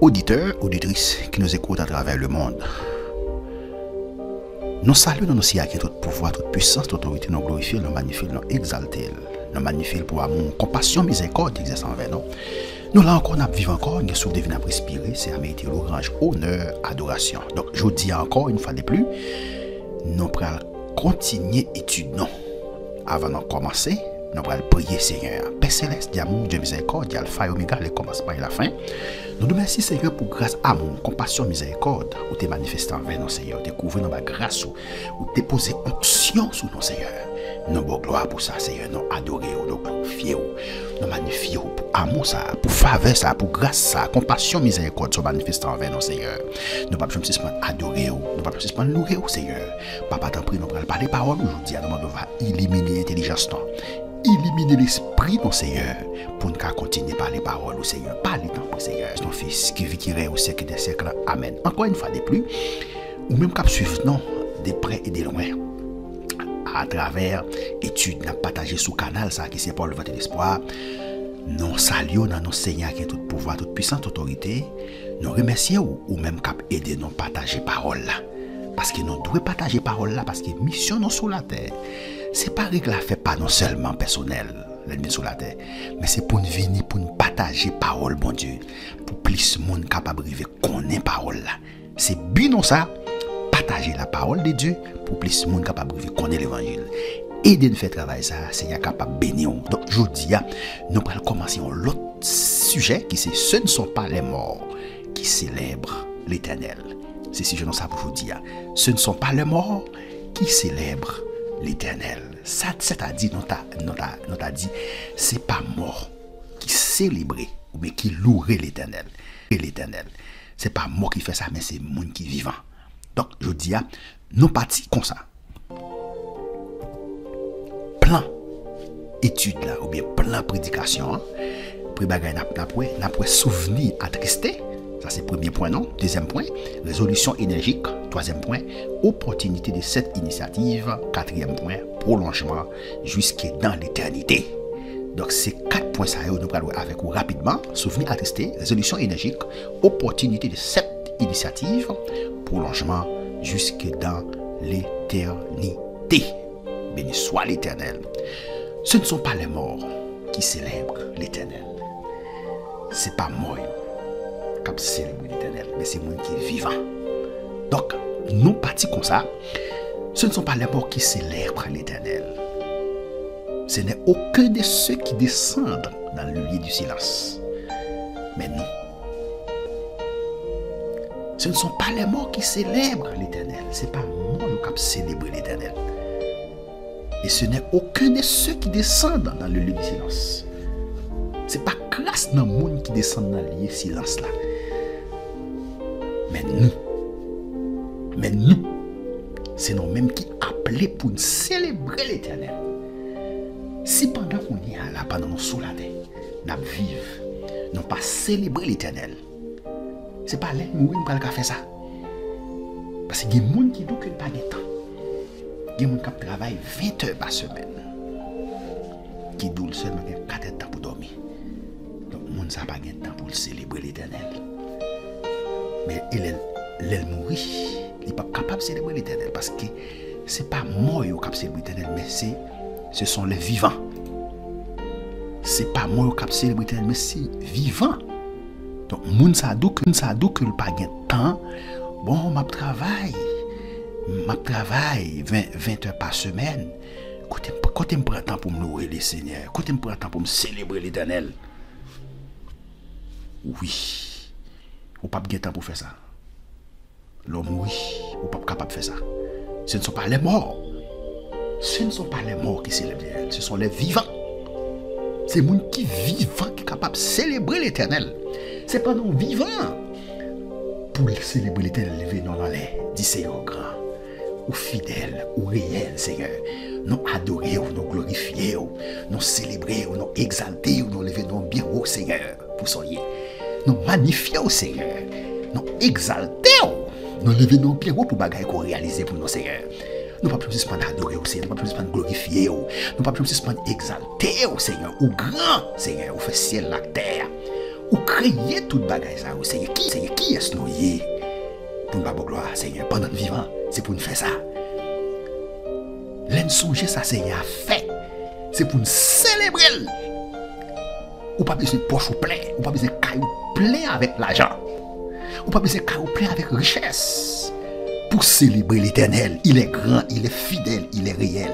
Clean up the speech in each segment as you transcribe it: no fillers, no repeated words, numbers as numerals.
auditeurs, auditrices qui nous écoutent à travers le monde. Nous saluons aussi à qui tout pouvoir, toute puissance, toute autorité, nous glorifions, nous magnifions, nous exaltons, nous magnifions pour amour, compassion, miséricorde, exerçant envers nous. Nous là encore, nous vivons encore, nous souffle divin à respirer, c'est à mériter l'orange, honneur, adoration. Donc, je vous dis encore une fois de plus, nous allons continuer l'étude, non. Avant de commencer, nous allons prier Seigneur. Père Céleste, d'amour, Dieu miséricorde, Alpha et Oméga, le commencement et la fin. Nous nous remercions Seigneur pour grâce, amour, compassion, miséricorde, où tu es manifesté envers nous Seigneur, tu es couvert dans ma grâce, où tu es posé onction sous nous Seigneur. Nous avons gloire pour ça Seigneur, nous adorons, nous glorifions, nous magnifions pour amour ça, pour faveur ça, pour grâce ça, compassion, miséricorde sont manifestés envers nous Seigneur. Nous ne pouvons pas suspendre adorer, nous ne pouvons pas suspendre louer Seigneur. Papa t'en prie, nous allons parler paroles aujourd'hui, nous allons éliminer l'intelligence. Éliminer l'esprit, mon Seigneur, pour nous continuer à parler paroles au Seigneur. Parlez tant, Seigneur, ton Fils, qui vit, qui règne au siècle des siècles. Amen. Encore une fois de plus, ou même qu'à suivre, non, de près et de loin, à travers études, n'a partagé sous canal, ça, qui c'est pour le vote de l'espoir. Nous saluons dans nos Seigneurs qui est tout pouvoir, toute puissance, toute autorité. Nous remercions ou même qu'à aider nous partager parole là. Parce que nous devons partager parole là, parce que mission nous sur la terre. C'est pas que la fait pas non seulement personnel, l'ennemi sur la terre, mais c'est pour nous venir, pour nous partager parole, bon Dieu, pour plus de monde capable de connaître parole là. C'est bien non ça, partager la parole de Dieu pour plus de monde capable de connaître l'évangile. Aider nous faire travailler ça, Seigneur capable de bénir. Donc, je dis, nous allons commencer l'autre sujet qui c'est ce ne sont pas les morts qui célèbrent l'Éternel. C'est si je n'en sais pas vous dire. Ce ne sont pas les morts qui célèbrent l'Éternel. Ça t'a dit, nous t'a dit, c'est pas mort qui célébrait, mais qui louerait l'Éternel. Et l'Éternel, c'est pas mort qui fait ça, mais c'est monde qui vivant. Donc, je dis, nous partis comme ça. Plan étude là, ou bien plan prédication, pour bagay n'a pas souvenir attristé. Ça, c'est le premier point, non? Deuxième point, résolution énergique. Troisième point, opportunité de cette initiative. Quatrième point, prolongement jusque dans l'éternité. Donc, ces 4 points, ça, nous allons avec vous rapidement. Souvenir attristé, résolution énergique, opportunité de cette initiative, prolongement jusque dans l'éternité. Béni soit l'Éternel. Ce ne sont pas les morts qui célèbrent l'Éternel. C'est pas moi qui célèbre l'Éternel, mais c'est moi qui est vivant. Donc, nous partons comme ça. Ce ne sont pas les morts qui célèbrent l'Éternel. Ce n'est aucun de ceux qui descendent dans le lieu du silence. Mais nous. Ce ne sont pas les morts qui célèbrent l'Éternel. Ce n'est pas moi qui célèbre l'Éternel. Et ce n'est aucun de ceux qui descendent dans le lieu du silence. Ce n'est pas grâce dans le monde qui descend dans le lieu du silence là. Mais nous, c'est nous-mêmes qui appelons pour nous célébrer l'Éternel. Si pendant qu'on y est là, pendant nous sous la terre, nous vivons, nous pas célébrer l'Éternel, c'est pas là nous qui faire ça. Parce qu'il y a des gens qui disent qu'il n'y a pas de temps. Il y a des gens qui travaillent 20 heures par semaine, qui disent seulement 4 heures de temps pour dormir. Donc, les gens n'ont pas de temps pour célébrer l'Éternel. Mais elle mourit, il n'est pas capable de célébrer l'Éternel parce que ce n'est pas moi qui capable de célébrer l'Éternel, mais ce sont les vivants. Ce n'est pas moi qui capable de célébrer l'Éternel, mais c'est vivant. Donc, les gens savent que il n'y a pas de temps. Bon, je travaille 20 heures par semaine. Quand je prends le temps pour me louer le Seigneur, quand je prends le temps pour me célébrer l'Éternel, oui. Ou pas de temps pour faire ça. L'homme, oui, ou pas capable de faire ça. Ce ne sont pas les morts. Ce ne sont pas les morts qui célèbrent l'Éternel. Ce sont les vivants. C'est les gens qui vivent qui sont capables de célébrer l'Éternel. Ce n'est pas nos vivants. Pour célébrer l'Éternel, levez-nous dans l'air. Dis Seigneur grand, ou fidèle, ou réel, Seigneur. Nous adorer, nous glorifier, nous célébrer, nous exalter, nous lever nous bien haut, Seigneur, pour soyez. Nous magnifier au Seigneur, nous exalter, nous lever nos pieds pour bagaille qu'on réalise pour nos Seigneur. Nous ne pouvons pas suspendre adorer au Seigneur, nous ne pouvons pas suspendre glorifier, nous ne pouvons pas suspendre exalter au Seigneur, au grand Seigneur, au fait ciel la terre, Ou créer toute bagaille ça. C'est qui est-ce nous y est? Pour nous pas gloire, Seigneur, pendant le vivant, c'est pour nous faire ça. L'en songer ça, Seigneur, a fait. C'est pour nous célébrer. Ou pas besoin de poche ou plein, ou pas besoin de caillou plein avec l'argent. Ou pas besoin de caillou plein avec richesse. Pour célébrer l'Éternel, il est grand, il est fidèle, il est réel.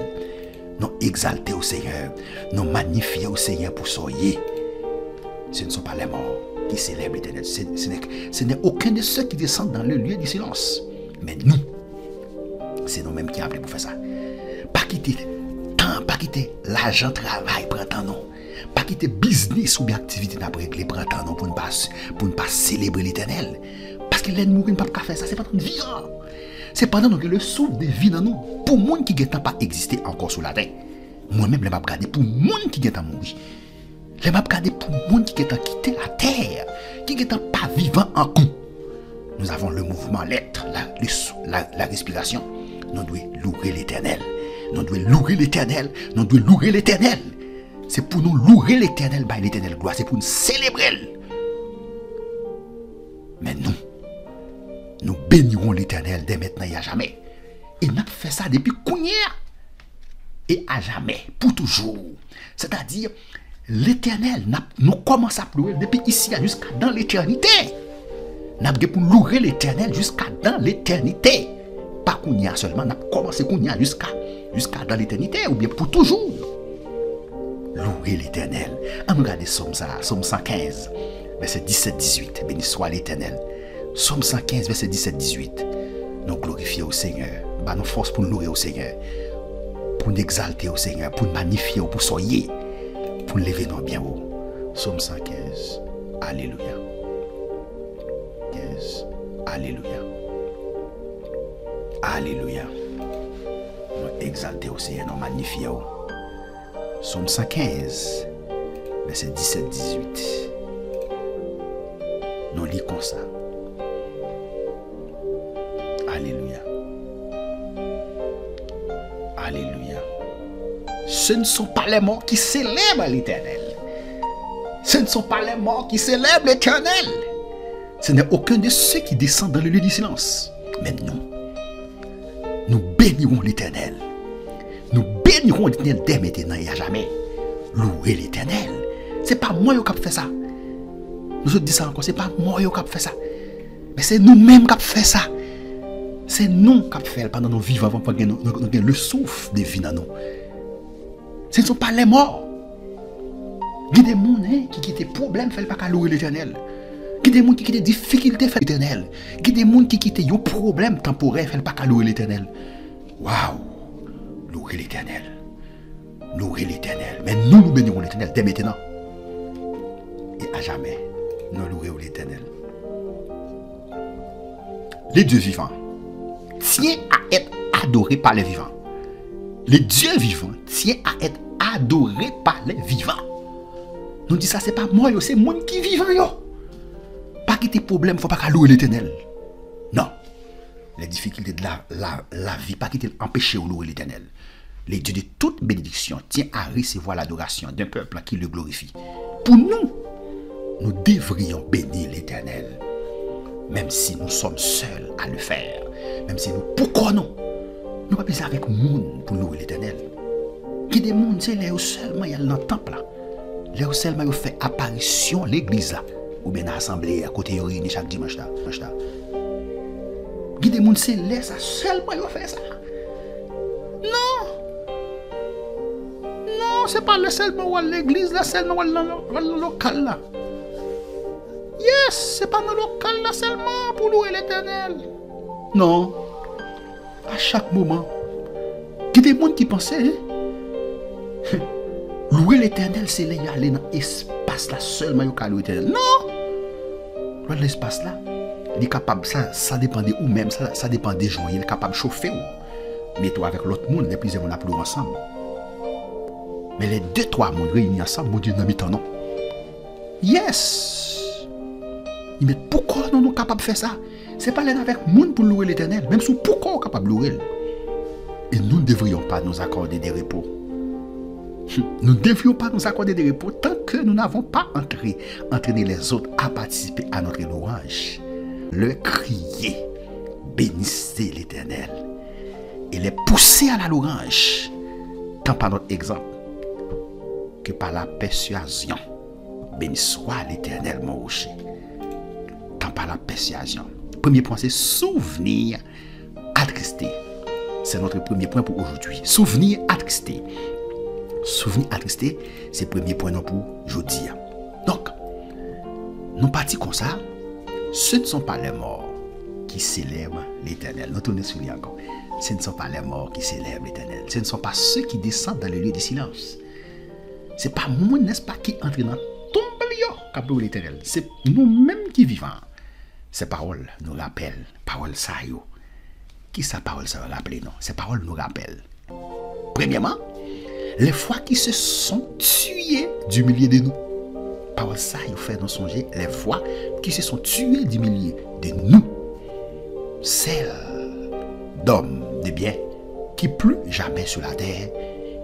Nous exalter au Seigneur, nous magnifier au Seigneur pour soyer. Ce ne sont pas les morts qui célèbrent l'Éternel. Ce n'est aucun de ceux qui descendent dans le lieu du silence. Mais nous, c'est nous-mêmes qui appelons pour faire ça. Pas quitter temps, pas quitter l'argent, travail, prend temps non. Pas quitter business ou bien activité n'a pas réglé, prend temps non pour ne pas célébrer l'Éternel. Parce que l'ennemi ne peut pas faire ça, c'est pas notre vie. C'est pendant que le souffle de vie dans nous, pour les gens qui n'ont pas existé encore sur la terre. Moi-même, je vais regarder pour les gens qui ont mouru. Je vais regarder pour les gens qui ont quitté la terre, qui n'ont pas vivant en coup. Nous avons le mouvement, l'être, la respiration. Nous devons louer l'Éternel. Nous devons louer l'Éternel. Nous devons louer l'Éternel. C'est pour nous louer l'Éternel, by l'Éternel gloire. C'est pour nous célébrer. Mais nous bénirons l'Éternel dès maintenant et à jamais. Et nous fait ça depuis Kounia. Et à jamais, pour toujours. C'est-à-dire, l'Éternel, nous commençons à louer depuis ici jusqu'à dans l'éternité. Nous avons pour louer l'Éternel jusqu'à dans l'éternité. Pas Kounia seulement, nous avons commencé Kounia jusqu'à dans l'éternité, ou bien pour toujours. Louer l'Éternel. On regarde Somme 115, verset 17-18. Béni soit l'Éternel. Somme 115, verset 17-18. Nous glorifions au Seigneur. Bah, nous force pour nous louer au Seigneur. Pour nous exalter au Seigneur. Pour nous magnifier, pour soyer. Pour nous lever nos bien haut. Somme 115. Alléluia. 15. Alléluia. Alléluia. Nous exalter au Seigneur. Nous magnifier. Somme 115, verset 17-18. Nous lisons comme ça. Alléluia. Alléluia. Ce ne sont pas les morts qui célèbrent l'Éternel. Ce ne sont pas les morts qui célèbrent l'Éternel. Ce n'est aucun de ceux qui descendent dans le lieu du silence. Mais nous bénirons l'Éternel. Nous bénirons l'Éternel dès maintenant et à jamais. Louer l'Éternel. Ce n'est pas moi qui ai fait ça. Nous autres disons ça encore, ce n'est pas moi qui ai fait ça. Mais c'est nous-mêmes qui avons fait ça. C'est nous qui avons fait pendant nos vivants, pendant le souffle de vie dans nous. Ce ne sont pas les morts. Il y a des gens qui quittent des problèmes, ne font pas louer l'Éternel. Il y a des gens qui quittent des difficultés, font l'Éternel. Il y a des gens qui quittent des problèmes temporaires, ne font pas louer l'Éternel. Waouh! Louer l'Éternel. Louer l'Éternel. Mais nous bénirons l'Éternel dès maintenant. Et à jamais, nous louerons l'Éternel. Les dieux vivants tiennent à être adorés par les vivants. Les dieux vivants tiennent à être adorés par les vivants. Nous disons ça, c'est pas moi, c'est moi qui vivant. Pas qu'il y ait des problèmes, il ne faut pas louer l'Éternel. Non. Les difficultés de la vie, pas qu'il empêche de louer l'Éternel. Les dieux de toute bénédiction tiennent à recevoir l'adoration d'un peuple qui le glorifie. Pour nous devrions bénir l'Éternel. Même si nous sommes seuls à le faire. Même si nous, pourquoi non? Nous ne pouvons pas avec le monde pour louer l'Éternel. Qui des mondes, c'est là où seulement il y a dans le temple. Là où seulement il fait apparition l'église là. Ou bien l'assemblée à côté de réunis chaque dimanche là. Qui des mondes, c'est là ça seulement il fait ça. Non, c'est pas le seulement à l'église là, seulement dans le local là. Yes, c'est pas dans le local là seulement pour louer l'Éternel. Non. À chaque moment. Il y a des gens qui pensaient, louer l'Éternel, c'est aller dans l'espace là seulement pour louer l'Éternel. Non. Dans l'espace là, il est capable, ça dépend de ou même, ça dépend des gens. Il est capable de chauffer ou. Mais toi avec l'autre monde, les plusieurs monde applaudissent ensemble. Mais les deux, trois mondes réunis ensemble, mon Dieu, n'a mis ton nom. Yes. Mais pourquoi nous sommes capables de faire ça? Ce n'est pas l'aide avec le monde pour louer l'Éternel. Même si pourquoi on est capable de louer. Et nous ne devrions pas nous accorder des repos. Nous ne devions pas nous accorder de repos tant que nous n'avons pas entraîné les autres à participer à notre louange. Le crier, bénissez l'Éternel, et les pousser à la louange, tant par notre exemple que par la persuasion. Béni soit l'Éternel, mon rocher, tant par la persuasion. Premier point, c'est souvenir attristé. C'est notre premier point pour aujourd'hui. Souvenir attristé. Souvenir attristé, c'est le premier point pour aujourd'hui. Donc, nous partons comme ça. Ce ne sont pas les morts qui célèbrent l'Éternel. Nous tournons sur lui encore. Ce ne sont pas les morts qui célèbrent l'Éternel. Ce ne sont pas ceux qui descendent dans le lieu du silence. Ce n'est pas moi, n'est-ce pas, qui entre dans tombe de l'Éternel. C'est nous-mêmes qui vivons. Ces paroles nous rappellent. Paroles ça, yo. Qui sa parole ça rappelle, non? Ces paroles nous rappellent. Premièrement, les fois qui se sont tués du milieu de nous. Parole ça, il fait nous songer les fois qui se sont tués du milieu de nous. Celles d'hommes de bien qui plus jamais sur la terre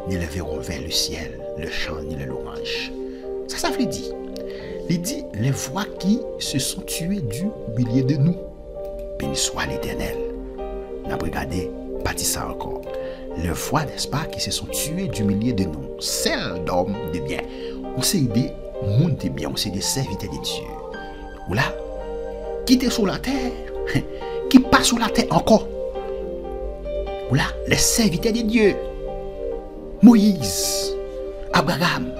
ne le verront vers le ciel, le chant ni le louange. Ça veut dire. Il dit les voix qui se sont tuées du milieu de nous. Béni soit l'Éternel. On a regardé, bâti ça encore. Les voix, n'est-ce pas, qui se sont tuées du milieu de nous. Celles d'hommes de bien. On s'est des mondes de bien, on s'est des serviteurs de Dieu. Ou là, qui était sur la terre, qui passe sur la terre encore. Ou là, les serviteurs de Dieu. Moïse, Abraham,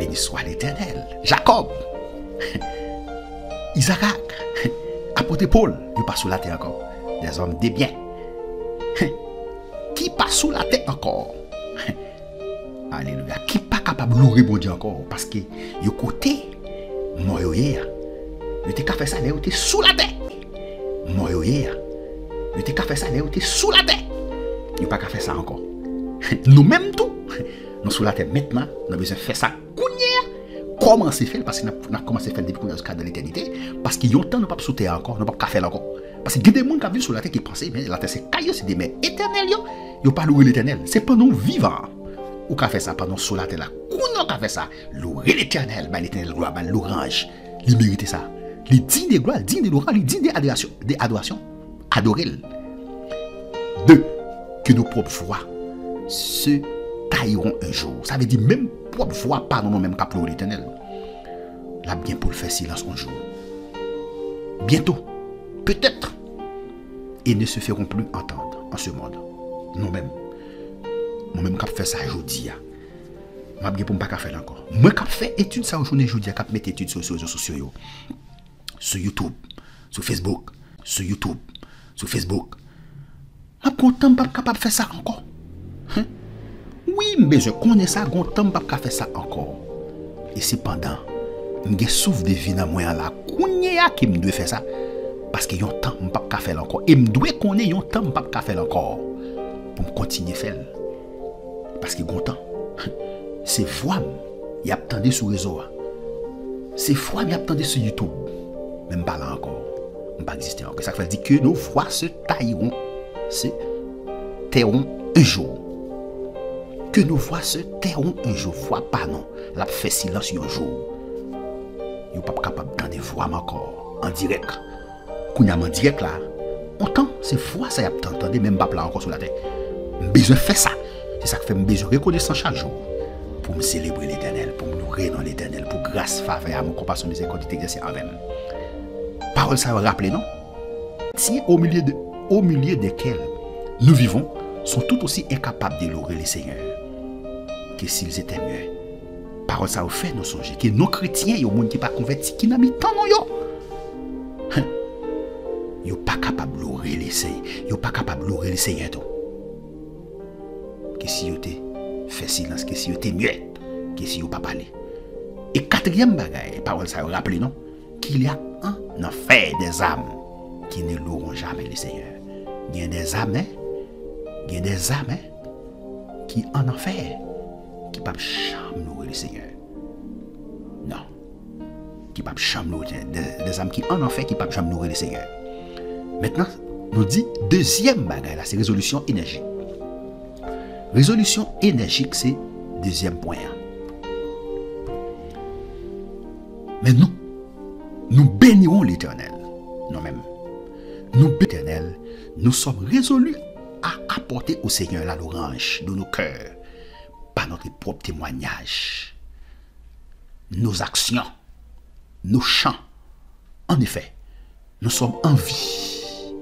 béni soit l'Éternel, Jacob, Isaac, apôtre Paul, il passe sur la terre encore. Des hommes de bien. Qui passe sous la terre encore. Alléluia. Qui pas capable de louer bon Dieu encore. Parce que yo côté, moi yo hier. Yo te ka fait ça, yo te sous la terre. Moi yo hier. Yo te ka fait ça, yo te sous la terre. Yo pas ka faire ça encore. Nous-mêmes tout. Nous sous la terre maintenant, nous avons besoin de faire ça. Comment c'est fait? Parce que nous avons commencé à faire depuis qu'on est dans l'éternité. Parce qu'il y a un temps, nous ne pouvons pas sauter encore, nous ne pouvons pas faire encore. Parce qu'il y a des gens qui vivent sur la terre qui pensent, mais la terre c'est caillou, c'est des mers éternelles. Ils n'ont pas loué l'éternel. C'est pas nous vivants. Ou qu'a fait ça pendant sur la terre là. Qu'on a fait ça? Louer l'éternel, l'éternel gloire, l'orange. Il mérite ça. Il digne de gloire, digne de l'orange, il digne d'adoration. Adorer. Deux, que nos propres voix se tailleront un jour. Ça veut dire même propre voix, pas nous-mêmes qu'à louer l'éternel. Là, bien pour le faire silence un jour. Bientôt, peut-être, ils ne se feront plus entendre en ce monde. Nous-mêmes. Moi-même, qui fait ça aujourd'hui. Je ne peux pas faire encore. Moi, qui fait études ça aujourd'hui, je vais mettre études sur les réseaux sociaux. Sur YouTube, sur Facebook, sur YouTube, sur Facebook. Je suis content de ne pas faire ça encore. Hein? Oui, mais je connais ça, je suis content de ne pas faire ça encore. Et cependant, je souffre de vie dans moi là. Qui me doit faire ça? Parce que y a un temps, je ne peux pas faire encore. Et je dois connaître un temps, je ne peux pas faire encore. Pour me continuer à faire. Parce que y a un temps. C'est voix, il y a attendu sur le réseau. C'est voix, il y a attendu sur YouTube. Même pas là encore. Je ne peux pas exister encore. Ça veut dire que nos voix se tailleront. Se tairont un jour. Que nos voix se tairont un jour. Voix pas non. La fait silence un jour. Vous n'êtes pas capable d'entendre voix encore. En direct. Quand en direct là. Autant, c'est voix ça y a entendu. Même pas là encore sur la tête. Je besoin de faire ça. C'est ça que fait besoin de reconnaissance chaque jour. Pour me célébrer l'éternel. Pour me louer dans l'éternel. Pour grâce, faveur, amour, compassion, miséricorde, exercer avec moi. Parole ça va rappeler, non? Si au milieu desquels nous vivons sont tout aussi incapables de louer les seigneurs que s'ils étaient mieux. Parole ça vous fait nous songer que nos chrétiens, yo monde qui pas converti, qui n'a mis tant non yo. Yo pas capable de louer les seigneurs, yo pas capable de louer les seigneurs tout. Que si yo te fait silence, que si yo te mieux, que si yo pas parler. Et quatrième bagaille, parole ça vous rappelle non, qu'il y a un enfer des âmes qui ne loueront jamais le Seigneur. Il y a des âmes, qui en enfer, qui ne peuvent jamais louer le Seigneur. Non. Qui ne peuvent jamais louer. Des âmes qui en enfer, qui ne peuvent jamais louer le Seigneur. Maintenant, nous dit deuxième bagaille là, c'est résolution énergique. Résolution énergique, c'est Deuxième point. Mais nous bénirons l'Éternel. Nous-mêmes. Nous bénirons l'Éternel. Nous sommes résolus à apporter au Seigneur la louange de nos cœurs par notre propre témoignage, nos actions, nos chants. En effet, nous sommes en vie.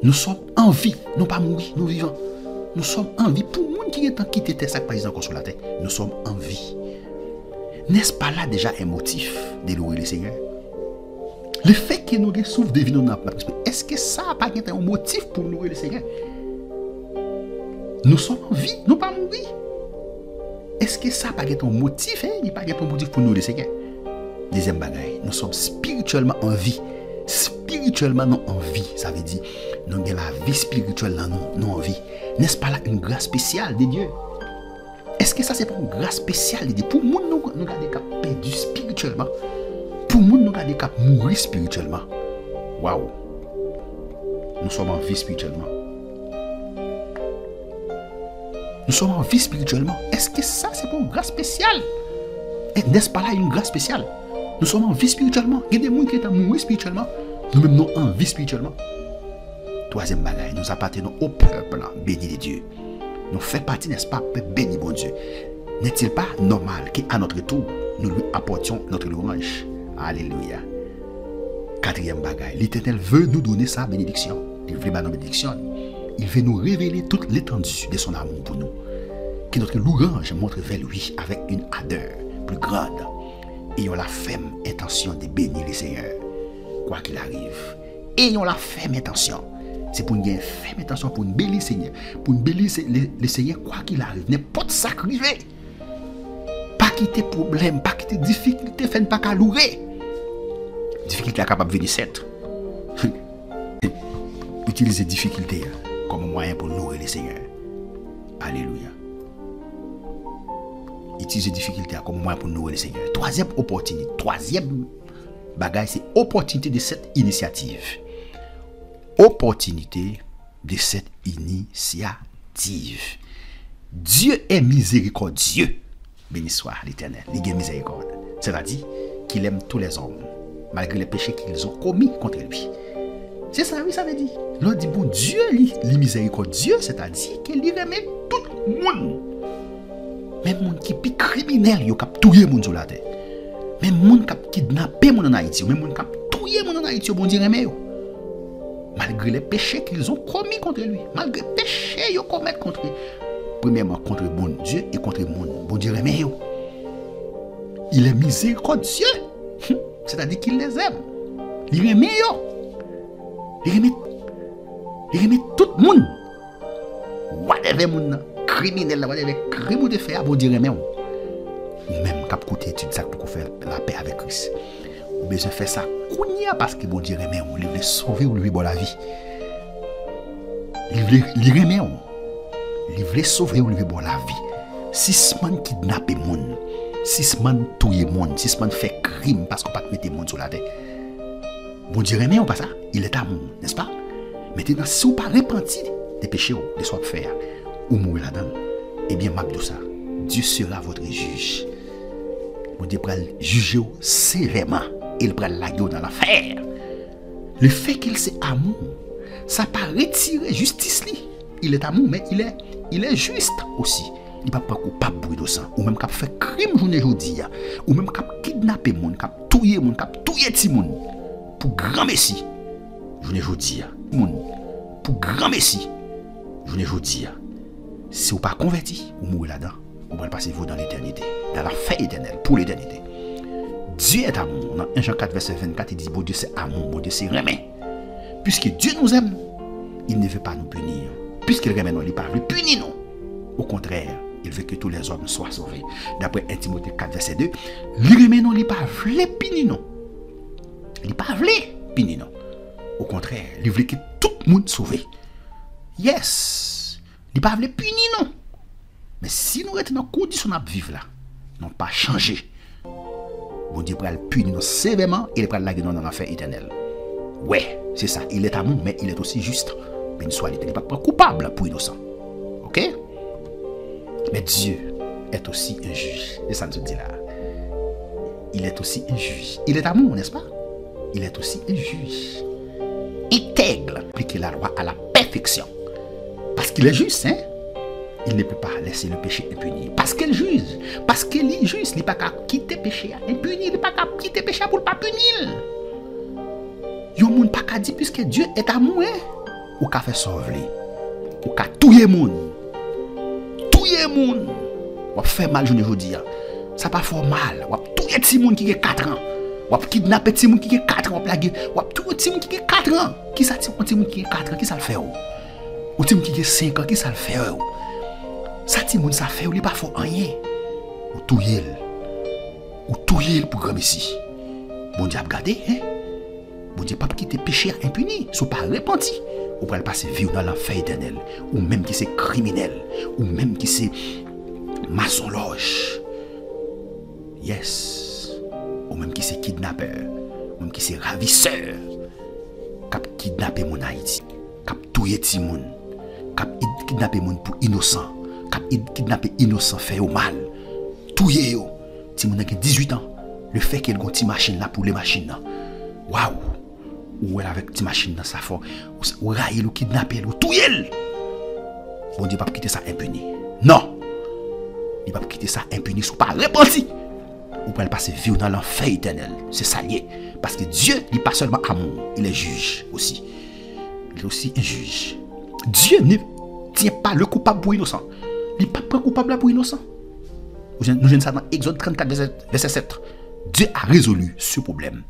Nous sommes en vie. Non pas mourir, nous vivons. Nous sommes en vie. Pour le monde qui est en quitté terre, ça pas encore sur la terre. Nous sommes en vie. N'est-ce pas là déjà un motif de louer le Seigneur? Le fait que nous souffrons de vie, est-ce que ça n'a pas été un motif pour louer le Seigneur? Nous sommes en vie, nous pas mourir. Est-ce que ça n'a pas été un motif? Il n'y a pas été un motif pour louer le Seigneur. Deuxième bagaille, nous sommes spirituellement en vie. Spirituellement non en vie, ça veut dire nous avons la vie spirituelle non en vie. N'est-ce pas là une grâce spéciale de Dieu? Est-ce que ça c'est pas une grâce spéciale de Dieu? Pour nous, nous avons des cas perdus spirituellement. Pour nous, nous avons des cas mourir spirituellement. Waouh! Nous sommes en vie spirituellement. Nous sommes en vie spirituellement. Est-ce que ça c'est pas une grâce spéciale? N'est-ce pas là une grâce spéciale? Nous sommes en vie spirituellement. Il y a des gens qui sont morts spirituellement. Nous-mêmes, nous sommes en vie spirituellement. Troisième bagaille, nous appartenons au peuple béni de Dieu. Nous faisons partie, n'est-ce pas, peuple béni bon Dieu. N'est-il pas normal qu'à notre tour, nous lui apportions notre louange? Alléluia. Quatrième bagaille, l'Éternel veut nous donner sa bénédiction. Il veut nous bénédiction. Il veut nous révéler toute l'étendue de son amour pour nous. Que notre louange montre vers lui avec une ardeur plus grande. Ayons la ferme intention de bénir le Seigneur, quoi qu'il arrive. Ayons la ferme intention. C'est pour une ferme intention, pour une bénir le Seigneur. Pour une bénir le Seigneur, quoi qu'il arrive. N'importe ça qui arrive. Pas quitter problème, pas quitter difficulté, fait pas qu'à louer. Difficulté est capable de venir cette. Utilisez difficulté comme moyen pour louer le Seigneur. Alléluia. Utiliser difficulté comme moyen pour louer le Seigneur. Troisième opportunité, troisième bagage, c'est opportunité de cette initiative. Opportunité de cette initiative. Dieu est miséricordieux. Béni soit l'Éternel. Il est miséricorde. C'est-à-dire qu'il aime tous les hommes, malgré les péchés qu'ils ont commis contre lui. C'est ça, oui, ça veut dire. L'on dit, bon, Dieu, il est miséricordieux, c'est-à-dire qu'il aime tout le monde. Même les gens qui sont criminels, ils ont tué les gens sur la terre. Même les gens qui ont kidnappé les gens en Haïti, même les gens qui ont tué les gens en Haïti, bon Dieu, malgré les péchés qu'ils ont commis contre lui, malgré les péchés qu'ils ont commis contre lui. Premièrement, contre bon Dieu et contre le monde. Bon Dieu, il est miséricordieux. C'est-à-dire qu'il les aime. Il aime Il aime tout le monde. Whatever monde criminel, whatever crime de faire, bon Dieu, ou même cap côté étude ça pour faire la paix avec Christ. Ou besoin faire ça parce que bon Dieu aime on, il veut sauver ou lui bon la vie. Il aime on. Il veut sauver ou lui bon la vie. 6 man kidnapper monde. 6 man tuer monde, 6 man fait crime parce qu'on pas mettre monde sur la terre. Bon Dieu aime on pas ça, il est amour, n'est-ce pas? Maintenant si vous pas repenti des péchés de soit faire ou mourir là-dedans, eh bien m'a dit ça. Dieu sera votre juge. Bon Dieu va juger sévèrement. Il va la gueule dans l'affaire. Le fait qu'il c'est amour, ça pas retirer justice li. Il est amour, mais il est juste aussi. Il n'est pas coupable de sang. Ou même qu'il fait crime journée aujourd'hui. Ou même qu'il kidnappé monde, qu'il tué monde, qu'il tué ti monde. Pour grand messie. Journée aujourd'hui. Pour grand messie. Journée aujourd'hui. Si vous pas converti, vous mourrez là-dedans. Vous allez passer vous dans l'éternité. Dans la fin éternelle, pour l'éternité. Dieu est amour. Dans 1 Jean 4, verset 24, il dit, bon Dieu c'est amour, bon Dieu c'est remet. Puisque Dieu nous aime, il ne veut pas nous punir. Puisqu'il remet nous, il ne veut pas nous punir, non. Au contraire, il veut que tous les hommes soient sauvés. D'après 1 Timothée 4, verset 2, il remet nous, il ne veut pas punir, non. Il ne veut pas punir, non. Au contraire, il veut que tout le monde soit sauvé. Yes. Il ne veut pas punir, non. Mais si nous sommes dans la condition de vivre là, nous n'avons pas changé. Bon Dieu va le punir sévèrement et il va la gueule dans l'enfer éternel. Ouais, c'est ça. Il est amour, mais il est aussi juste. Mais il n'est pas coupable pour innocent. Ok? Mais Dieu est aussi un juge. Et ça nous dit là. Il est aussi un juge. Il est amour, n'est-ce pas? Il est aussi un juge. Intègre, appliquer la loi à la perfection. Parce qu'il est juste, hein? Il ne peut pas laisser le péché impuni. Parce qu'il juge. Parce qu'il est juste. Il n'est pas qu'à quitter le péché impuni. Il n'est pas qu'à quitter le péché pour ne pas punir. Il n'y a pas qu'à dire, puisque Dieu est amour, hein? Ou qu'à faire sauver. Ou qu'à tuer le monde. Tuer le monde. Ou faire mal, je ne veux dire. Ça pas faire mal. Ou tuer le monde qui a 4 ans. Ou kidnapper le monde qui a 4 ans. Ou tuer le monde qui a 4 ans. Qui ça tue le monde qui a 4 ans? Qui ça le fait? Ou le monde qui a 5 ans? Qui ça le fait? Ça ti moun ça fait ou li pas faut rien. Ou touyer pour grand ici. Bon Dieu a regardé, hein? Bon Dieu pas quitter péché impuni, sous pas repenti. Ou pour passer vivre dans l'enfer éternel, ou même qui c'est criminel, ou même qui c'est maçon loge. Yes. Ou même qui c'est kidnappeur, ou même qui c'est ravisseur. Cap kidnapper mon Haïti, cap touyer ti moun, cap kidnapper moun pour innocent. Cap kidnapper innocent fait au mal. Touye yo. Ti moun a 18 ans. Le fait qu'elle gon ti machine là pour les machines là. Waouh. Ou elle avec ti machine dans sa fort. Ou railler ou kidnapper ou touye. Bon Dieu pas quitter ça impuni. Non. Il pas quitter ça impuni sous pas repenti. Ou pour passer vivre dans l'enfer éternel. C'est ça lié. Parce que Dieu n'est pas seulement amour, il est juge aussi. Il est aussi un juge. Dieu ne tient pas le coupable pour innocent. Il n'est pas coupable pour innocent. Nous avons ça dans Exode 34, verset 7. Dieu a résolu ce problème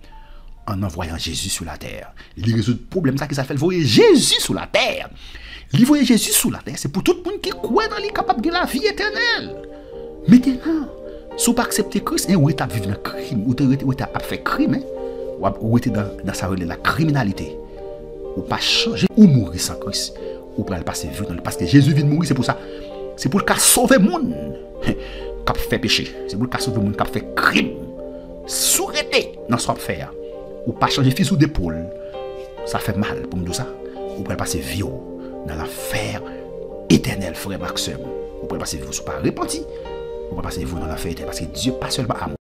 en envoyant Jésus sur la terre. Il résout le problème ça qui s'appelle voyer Jésus sur la terre. Il voyer Jésus sur la terre, c'est pour tout le monde qui croit dans lui capable de la vie éternelle. Maintenant, si vous pas accepter Christ, ou vous vivre dans le crime, ou vous fait crime, ou vous êtes dans sa la criminalité, ou pas changer ou mourir sans Christ, ou pour passer vivre dans le parce que Jésus vient mourir, c'est pour ça. C'est pour le sauver le monde qui fait péché. C'est pour le sauver le monde qui fait crime. Souhaiter dans ce qu'on fait. Ou pas changer fils ou d'épaule. Ça fait mal pour nous ça. Ou pour passer vie dans l'affaire éternelle, frère Maxime. Ou pour passer vie sous pas repenti. Ou pour passer vie dans l'affaire éternelle. Parce que Dieu pas seulement amour.